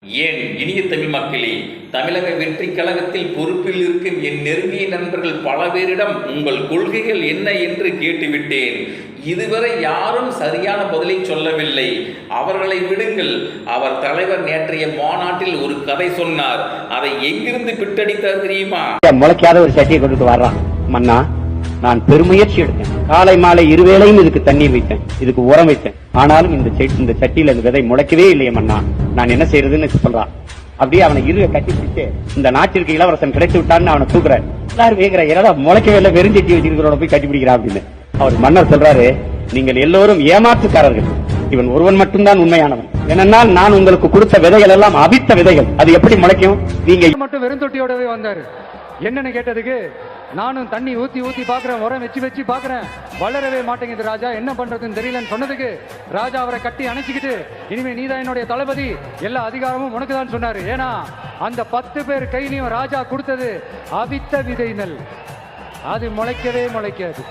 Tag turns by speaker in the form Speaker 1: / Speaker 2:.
Speaker 1: ஏன் இனிய தமிழ் மக்களே, தமிழக வெற்றி கழகத்தில் பொறுப்பில் இருக்கும் என் நெருங்கிய நண்பர்கள் பல பேரிடம் உங்கள் கொள்கைகள் என்ன என்று கேட்டுவிட்டேன். இதுவரை யாரும் சரியான பதிலை சொல்லவில்லை. அவர்களை விடுங்கள். அவர் தலைவர் நேற்றைய மாநாட்டில் ஒரு கதை சொன்னார். அதை எங்கிருந்து பிட்டடித்தார் தெரியுமா?
Speaker 2: முளைக்காத ஒரு சட்டியை கொண்டுட்டு வர்றான். மன்னா, நான் பெருமுயற்சி எடுத்தேன். காலை மாலை இருவேளையும் இதுக்கு தண்ணீர் வைத்தேன், இதுக்கு உரம் வைத்தேன். ஆனாலும் இந்த சட்டியில இந்த விதை முளைக்கவே இல்லையே மன்னா, நான் என்ன செய்யறதுன்னு சொல்றான். அப்படியே அவனை இருக கட்டி பிடிச்சு, இந்த நாட்டிற்கு இளவரசன் கிடைத்து விட்டான்னு அவனை தூக்குறாரு. எல்லாரும் வேகிற ஏடா முளைக்கவே இல்லை, வெறும் சட்டி வச்சிருக்கிறோட போய் கட்டி பிடிக்கிறான் அப்படின்னு. அவர் மன்னர் சொல்றாரு, நீங்கள் எல்லோரும் ஏமாற்றுக்காரர்கள், இவன் ஒருவன் மட்டும்தான் உண்மையானவன். ஏனென்றால் நான் உங்களுக்கு கொடுத்த விதைகள் எல்லாம் அவித்த விதைகள், அது எப்படி முளைக்கும்? நீங்க
Speaker 3: மட்டும் வெறும் தொட்டியோடவே வந்தாரு. என்னன்னு கேட்டதுக்கு, நானும் தண்ணி ஊத்தி ஊத்தி பாக்குறேன், உரம் வச்சு பாக்குறேன், வளரவே மாட்டேங்குது ராஜா, என்ன பண்றதுன்னு தெரியலன்னு சொன்னதுக்கு ராஜா அவரை கட்டி அணைச்சிக்கிட்டு, இனிமே நீதான் என்னுடைய தளபதி, எல்லா அதிகாரமும் உனக்கு தான் சொன்னாரு. ஏன்னா அந்த 10 பேர் கையிலையும் ராஜா கொடுத்தது அவித்த விதை நெல், அது முளைக்கவே முளைக்காது.